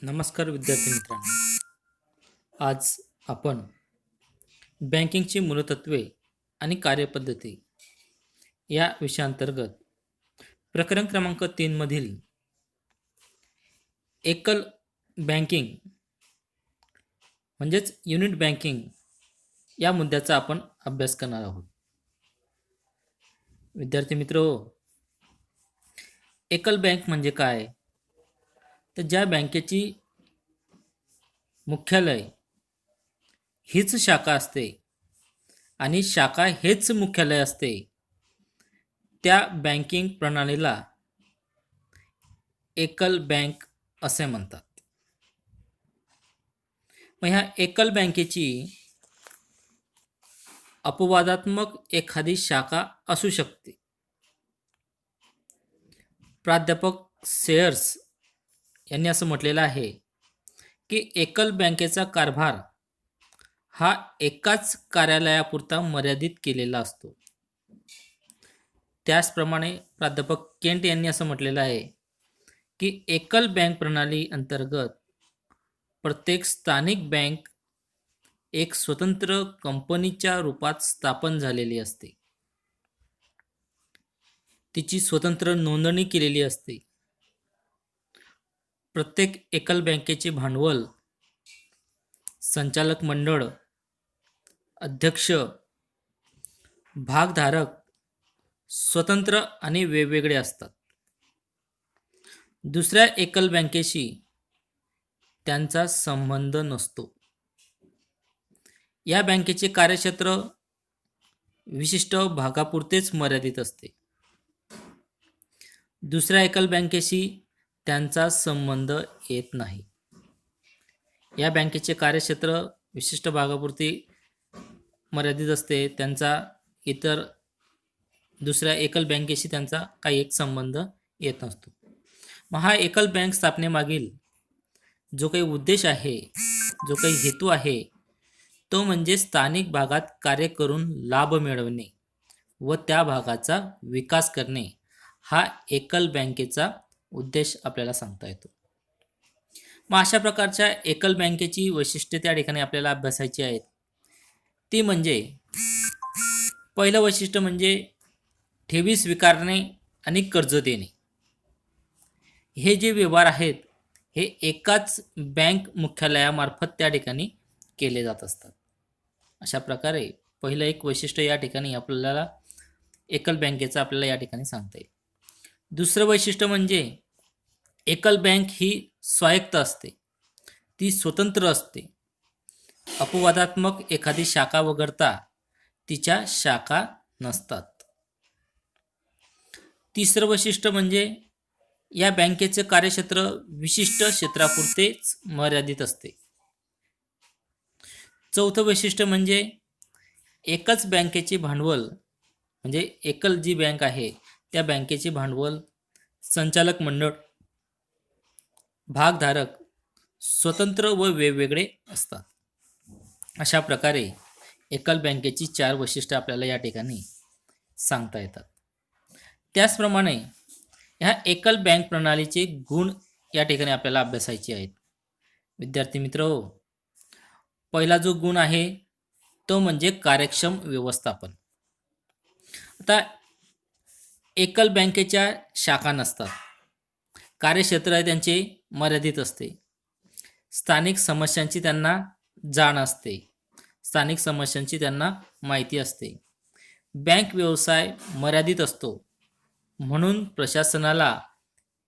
नमस्कार विद्यार्थी मित्रांनो. आज आपण बँकिंगची मूलतत्वे आणि कार्यपद्धती या विषयाअंतर्गत प्रकरण क्रमांक 3 मधील एकल बँकिंग म्हणजेच युनिट बँकिंग या मुद्द्याचा आपण अभ्यास करणार आहोत. विद्यार्थी मित्र, एकल बँक म्हणजे काय? तर ज्या बँकेची मुख्यालय हीच शाखा असते आणि शाखा हेच मुख्यालय असते, त्या बँकिंग प्रणालीला एकल बँक असे म्हणतात. मग ह्या एकल बँकेची अपवादात्मक एखादी शाखा असू शकते. प्राध्यापक सेयर्स यांनी असं म्हटलेलं आहे की एकल बँकेचा कारभार हा एकाच कार्यालयापुरता मर्यादित केलेला असतो. त्याचप्रमाणे प्राध्यापक केंट यांनी असं म्हटलेलं आहे की एकल बँक प्रणाली अंतर्गत प्रत्येक स्थानिक बँक एक स्वतंत्र कंपनीच्या रूपात स्थापन झालेली असते. तिची स्वतंत्र नोंदणी केलेली असते. प्रत्येक एकल बँकेचे भांडवल, संचालक मंडळ, अध्यक्ष, भागधारक स्वतंत्र आणि वेगवेगळे असतात. दुसऱ्या एकल बँकेशी त्यांचा संबंध नसतो. या बँकेचे कार्यक्षेत्र विशिष्ट भागापुरतेच मर्यादित असते. दुसऱ्या एकल बँकेशी त्यांचा संबंध येत नाही. या बँकेचे कार्यक्षेत्र विशिष्ट भागापुरते मर्यादित असते. त्यांचा इतर दुसऱ्या एकल बँकेशी त्यांचा काही एक संबंध येत नसतो. मग हा एकल बँक स्थापनेमागील जो काही उद्देश आहे, जो काही हेतू आहे, तो म्हणजे स्थानिक भागात कार्य करून लाभ मिळवणे व त्या भागाचा विकास करणे, हा एकल बँकेचा उद्देश आपल्याला सांगता येतो. मग अशा प्रकारच्या एकल बँकेची वैशिष्ट्ये त्या ठिकाणी आपल्याला अभ्यासायची आहेत. ती म्हणजे पहिलं वैशिष्ट्य म्हणजे ठेवी स्वीकारणे आणि कर्ज देणे. हे जे व्यवहार आहेत हे एकाच बँक मुख्यालयामार्फत त्या ठिकाणी केले जात असतात. अशा प्रकारे पहिलं एक वैशिष्ट्य या ठिकाणी आपल्याला एकल बँकेचं आपल्याला या ठिकाणी सांगता येईल. दुसरं वैशिष्ट्य म्हणजे एकल बँक ही स्वायत्त असते, ती स्वतंत्र असते. अपवादात्मक एखादी शाखा वगळता तिच्या शाखा नसतात. तिसरं वैशिष्ट्य म्हणजे या बँकेचे कार्यक्षेत्र विशिष्ट क्षेत्रापुरतेच मर्यादित असते. चौथं वैशिष्ट्य म्हणजे एकच बँकेचे भांडवल म्हणजे एकल जी बँक आहे त्या बँकेचे भांडवल, संचालक मंडळ, भागधारक स्वतंत्र व वेगवेगळे असतात. अशा प्रकारे एकल बँकेची 4 वैशिष्ट्ये आपल्याला या ठिकाणी सांगता येतात. त्याचप्रमाणे ह्या एकल बँक प्रणालीचे गुण या ठिकाणी आपल्याला अभ्यासायचे आहेत. विद्यार्थी मित्र, पहिला जो गुण आहे तो म्हणजे कार्यक्षम व्यवस्थापन. आता एकल बँकेच्या शाखा नसतात, कार्यक्षेत्र त्यांचे मर्यादित असते, स्थानिक समस्यांची त्यांना जाण असते, स्थानिक समस्यांची त्यांना माहिती असते, बँक व्यवसाय मर्यादित असतो, म्हणून प्रशासनाला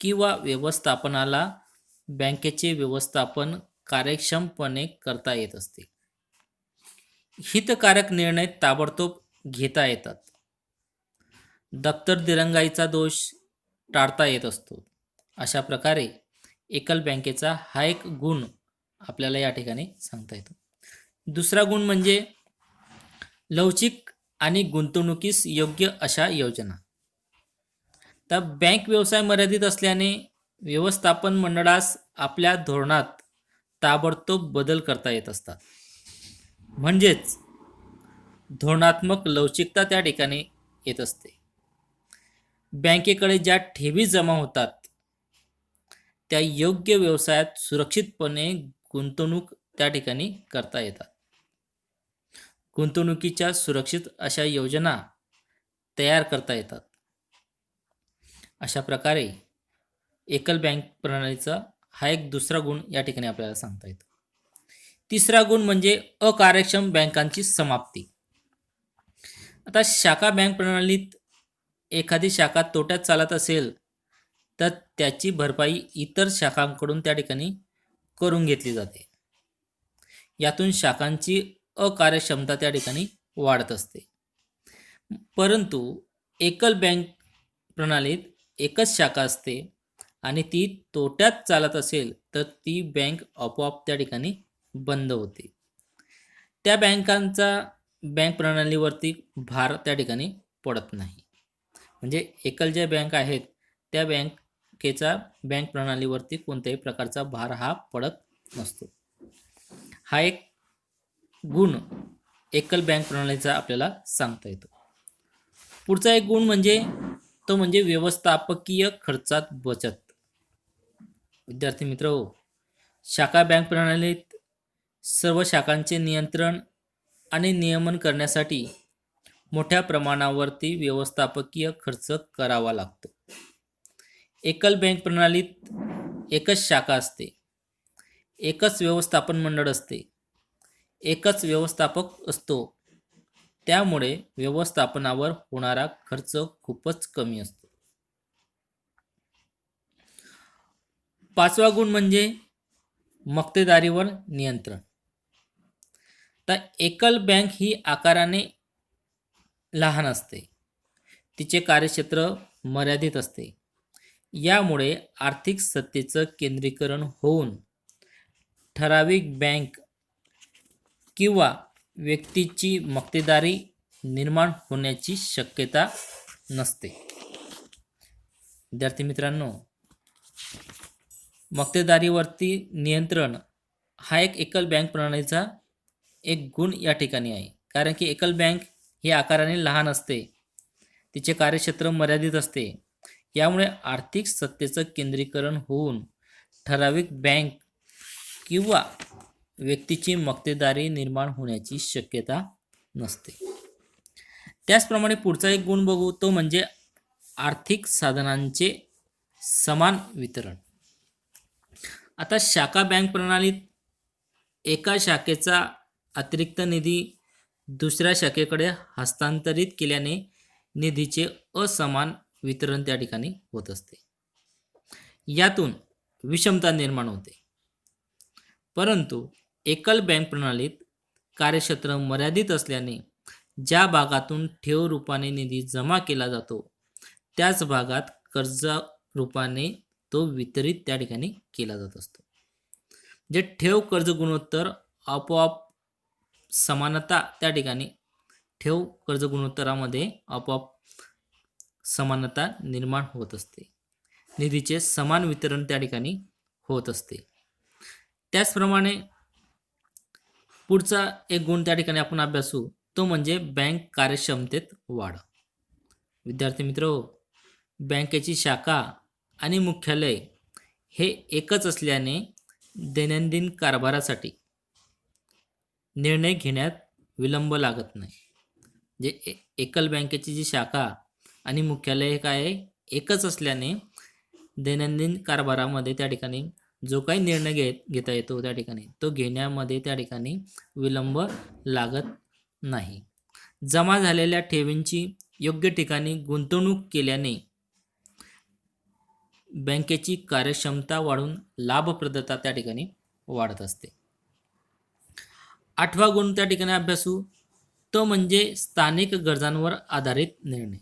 किंवा व्यवस्थापनाला बँकेचे व्यवस्थापन कार्यक्षमपणे करता येत असते. हितकारक निर्णय ताबडतोब घेता येतात. दप्तर दिरंगाईचा दोष टाळता येत असतो. अशा प्रकारे एकल बँकेचा हा एक गुण आपल्याला या ठिकाणी सांगता येतो. दुसरा गुण म्हणजे लवचिक आणि गुंतवणुकीस योग्य अशा योजना. तर बँक व्यवसाय मर्यादित असल्याने व्यवस्थापन मंडळास आपल्या धोरणात ताबडतोब बदल करता येत असतात. म्हणजेच धोरणात्मक लवचिकता त्या ठिकाणी येत असते. बँकेकडे ज्या ठेवी जमा होतात त्या योग्य व्यवसायात सुरक्षितपणे गुंतवणूक त्या ठिकाणी करता येतात. गुंतवणुकीच्या सुरक्षित अशा योजना तयार करता येतात. अशा प्रकारे एकल बँक प्रणालीचा हा एक दुसरा गुण या ठिकाणी आपल्याला सांगता येतो. तिसरा गुण म्हणजे अकार्यक्षम बँकांची समाप्ती. आता शाखा बँक प्रणालीत एखादी शाखा तोट्यात चालत असेल तर त्याची भरपाई इतर शाखांकडून त्या ठिकाणी करून घेतली जाते. यातून शाखांची अकार्यक्षमता त्या ठिकाणी वाढत असते. परंतु एकल बँक प्रणालीत एकच शाखा असते आणि ती तोट्यात चालत असेल तर ती बँक आपोआप त्या ठिकाणी बंद होते. त्या बँकांचा बँक प्रणालीवरती भार त्या ठिकाणी पडत नाही. म्हणजे एकल ज्या बँक आहेत त्या बँकेचा बँक प्रणालीवरती कोणत्याही प्रकारचा भार हा पडत नसतो. हा एक गुण एकल बँक प्रणालीचा आपल्याला सांगता येतो. पुढचा एक गुण म्हणजे तो म्हणजे व्यवस्थापकीय खर्चात बचत. विद्यार्थी मित्र, शाखा बँक प्रणालीत सर्व शाखांचे नियंत्रण आणि नियमन करण्यासाठी मोठ्या प्रमाणावरती व्यवस्थापकीय खर्च करावा लागतो. एकल बँक प्रणालीत एकच शाखा असते, एकच व्यवस्थापन मंडळ असते, एकच व्यवस्थापक असतो. त्यामुळे व्यवस्थापनावर होणारा खर्च खूपच कमी असतो. पाचवा गुण म्हणजे मक्तेदारीवर नियंत्रण. तर एकल बँक ही आकाराने लहान असते, तिचे कार्यक्षेत्र मर्यादित असते. यामुळे आर्थिक सत्तेचं केंद्रीकरण होऊन ठराविक बँक किंवा व्यक्तीची मक्तेदारी निर्माण होण्याची शक्यता नसते. विद्यार्थी मित्रांनो, मक्तेदारीवरती नियंत्रण हा एक एकल बँक प्रणालीचा एक गुण या ठिकाणी आहे. कारण की एकल बँक ही आकाराने लहान असते, तिचे कार्यक्षेत्र मर्यादित असते. यामुळे आर्थिक सत्तेचं केंद्रीकरण होऊन ठराविक बँक किंवा व्यक्तीची मक्तेदारी निर्माण होण्याची शक्यता नसते. त्याचप्रमाणे पुढचा एक गुण बघू, तो म्हणजे आर्थिक साधनांचे समान वितरण. आता शाखा बँक प्रणालीत एका शाखेचा अतिरिक्त निधी दुसऱ्या शाखेकडे हस्तांतरित केल्याने निधीचे असमान वितरण त्या ठिकाणी होत असते. यातून विषमता निर्माण होते. परंतु एकल बँक प्रणालीत कार्यक्षेत्र मर्यादित असल्याने ज्या भागातून ठेव रूपाने निधी जमा केला जातो त्याच भागात कर्ज रूपाने तो वितरित त्या ठिकाणी केला जात असतो. जे ठेव कर्ज गुणोत्तर आपोआप समानता त्या ठिकाणी ठेव कर्ज गुणोत्तरामध्ये आपोआप समानता निर्माण होत असते. निधीचे समान वितरण त्या ठिकाणी होत असते. त्याचप्रमाणे पुढचा एक गुण त्या ठिकाणी आपण अभ्यासू, तो म्हणजे बँक कार्यक्षमतेत वाढ. विद्यार्थी मित्र, बँकेची शाखा आणि मुख्यालय हे एकच असल्याने दैनंदिन कारभारासाठी निर्णय घेण्यात विलंब लागत नाही. जे एकल बँकेची जी शाखा आणि मुख्यालय काय आहे, एकच असल्याने दैनंदिन कारभारामध्ये त्या ठिकाणी जो काही निर्णय घेता येतो त्या ठिकाणी तो घेण्यामध्ये त्या ठिकाणी विलंब लागत नाही. जमा झालेल्या ठेवींची योग्य ठिकाणी गुंतवणूक केल्याने बँकेची कार्यक्षमता वाढून लाभप्रदता त्या ठिकाणी वाढत असते. आठवा गुण त्या ठिकाणी अभ्यासू, तो म्हणजे स्थानिक गरजांवर आधारित निर्णय.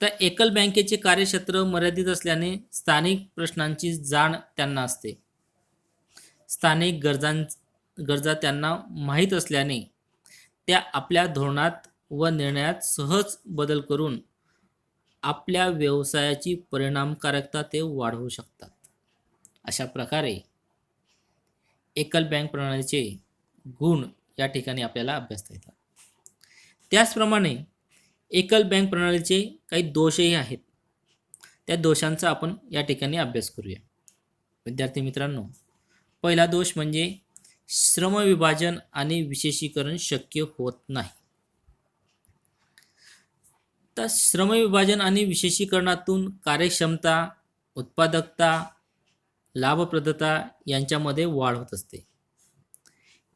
तर एकल बँकेचे कार्यक्षेत्र मर्यादित असल्याने स्थानिक प्रश्नांची जाण त्यांना असते. स्थानिक गरजा त्यांना माहीत असल्याने त्या आपल्या धोरणात व निर्णयात सहज बदल करून आपल्या व्यवसायाची परिणामकारकता ते वाढवू शकतात. अशा प्रकारे एकल बँक प्रणालीचे गुण या ठिकाणी आपल्याला अभ्यासता येतात. त्याचप्रमाणे एकल बँक प्रणालीचे काही दोषही आहेत. त्या दोषांचा आपण या ठिकाणी अभ्यास करूया. विद्यार्थी मित्रांनो, पहिला दोष म्हणजे श्रमविभाजन आणि विशेषीकरण शक्य होत नाही. तर श्रमविभाजन आणि विशेषीकरणातून कार्यक्षमता, उत्पादकता, लाभप्रदता यांच्यामध्ये वाढ होत असते.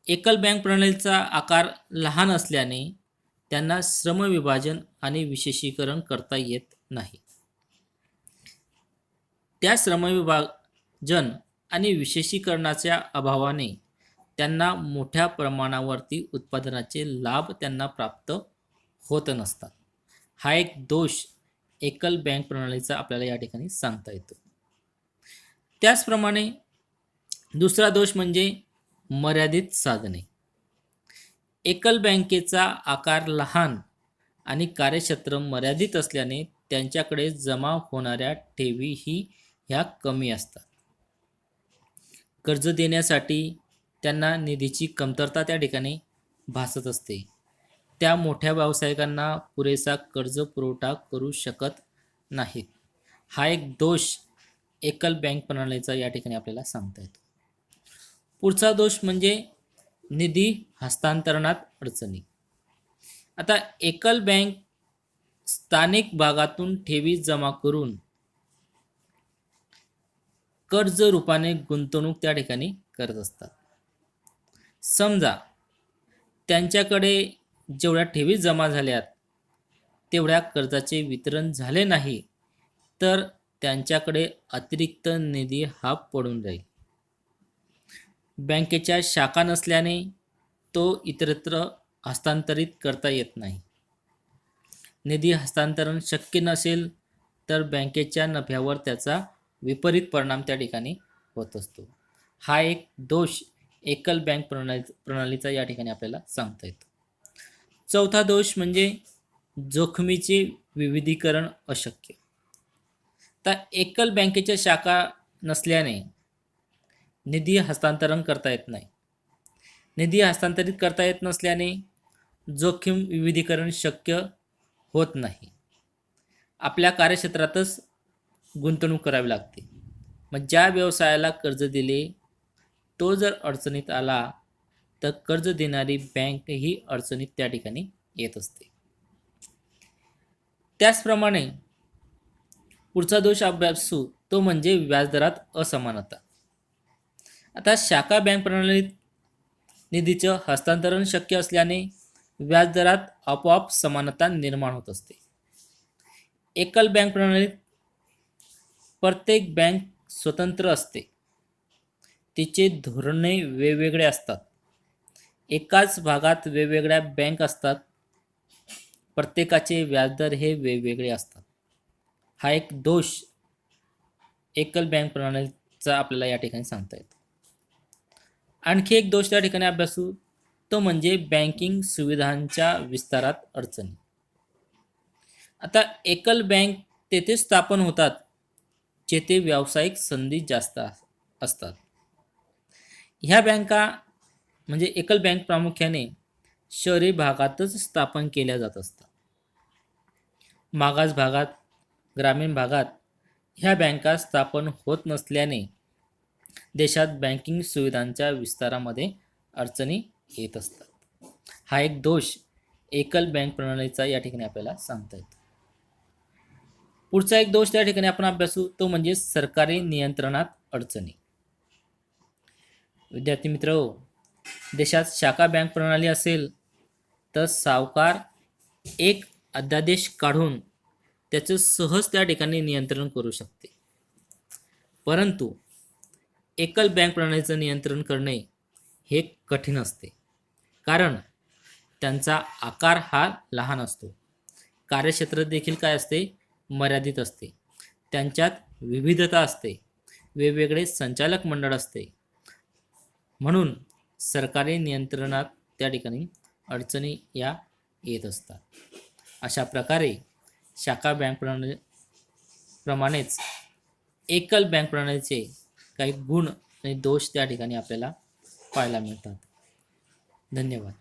एकल बँक प्रणालीचा आकार लहान असल्याने त्यांना श्रमविभाजन आणि विशेषीकरण करता येत नाही. त्या श्रमविभाजन आणि विशेषीकरणाच्या अभावाने त्यांना मोठ्या प्रमाणावरती उत्पादनाचे लाभ त्यांना प्राप्त होत नसतात. हा एक दोष एकल बँक प्रणालीचा आपल्याला या ठिकाणी सांगता येतो. त्याचप्रमाणे दुसरा दोष म्हणजे मर्यादित साधने. एकल बँकेचा आकार लहान आणि कार्यक्षेत्र मर्यादित असल्याने त्यांच्याकडे जमा होणाऱ्या ठेवीही ह्या कमी असतात. कर्ज देण्यासाठी त्यांना निधीची कमतरता त्या ठिकाणी भासत असते. त्या मोठ्या व्यावसायिकांना पुरेसा कर्ज पुरवठा करू शकत नाहीत. हा एक दोष एकल बँक प्रणालीचा या ठिकाणी आपल्याला सांगता येतो. पुढचा दोष म्हणजे निधी हस्तांतरणात अडचणी. आता एकल बँक स्थानिक भागातून ठेवी जमा करून कर्ज रूपाने गुंतवणूक त्या ठिकाणी करत असतात. समजा त्यांच्याकडे जेवढ्या ठेवी जमा झाल्यात तेवढ्या कर्जाचे वितरण झाले नाही तर त्यांच्याकडे अतिरिक्त निधी हा पडून राहील. बँकेच्या शाखा नसल्याने तो इतरत्र हस्तांतरित करता येत नाही. निधी हस्तांतरण शक्य नसेल तर बँकेच्या नफ्यावर त्याचा विपरीत परिणाम त्या ठिकाणी होत असतो. हा एक दोष एकल बँक प्रणालीचा या ठिकाणी आपल्याला सांगता येतो. चौथा दोष म्हणजे जोखमीचे विविधीकरण अशक्य. तर एकल बँकेच्या शाखा नसल्याने निधी हस्तांतरण करता येत नाही. निधी हस्तांतरित करता येत नसल्याने जोखीम विविधीकरण शक्य होत नाही. आपल्या कार्यक्षेत्रातच गुंतवणूक करावी लागते. मग ज्या व्यवसायाला कर्ज दिले तो जर अडचणीत आला तर कर्ज देणारी बँक ही अडचणीत त्या ठिकाणी येत असते. त्याचप्रमाणे पुढचा दोष अभ्यासू तो म्हणजे व्याजदरात असमानता. आता शाखा बँक प्रणालीत निधीचं हस्तांतरण शक्य असल्याने व्याजदरात आपोआप समानता निर्माण होत असते. एकल बँक प्रणालीत प्रत्येक बँक स्वतंत्र असते. तिचे धोरणे वेगवेगळे असतात. एकाच भागात वेगवेगळ्या बँक असतात. प्रत्येकाचे व्याजदर हे वेगवेगळे असतात. हा एक दोष एकल बँक प्रणालीचा आपल्याला या ठिकाणी सांगता येतो. आणखी एक दोष त्या ठिकाणी अभ्यासू तो म्हणजे बँकिंग सुविधांच्या विस्तारात अडचणी. आता एकल बँक तेथे स्थापन होतात जेथे व्यावसायिक संधी जास्त असतात. ह्या बँका म्हणजे एकल बँक प्रामुख्याने शहरी भागातच स्थापन केल्या जात असतात. मागास भागात, ग्रामीण भागात ह्या बँका स्थापन होत नसल्याने देशात बँकिंग सुविधांच्या विस्तारामध्ये अडचणी येत असतात. हा एक दोष एकल बँक प्रणालीचा या ठिकाणी आपल्याला सांगता येतो. पुढचा एक दोष त्या ठिकाणी आपण अभ्यासू तो म्हणजे सरकारी नियंत्रणात अडचणी. विद्यार्थी मित्र, देशात शाखा बँक प्रणाली असेल तर सावकार एक अध्यादेश काढून त्याचं सहज त्या ठिकाणी नियंत्रण करू शकते. परंतु एकल बँक प्रणालीचं नियंत्रण करणे हे कठीण असते. कारण त्यांचा आकार हा लहान असतो. कार्यक्षेत्र देखील काय असते, मर्यादित असते. त्यांच्यात विविधता असते. वेगवेगळे संचालक मंडळ असते. म्हणून सरकारी नियंत्रणात त्या ठिकाणी अडचणी या येत असतात. अशा प्रकारे शाखा बँक प्रमाणेच एकल बँक प्रणालीचे काही गुण आणि दोष त्या ठिकाणी आपल्याला पाहायला मिळतात. धन्यवाद.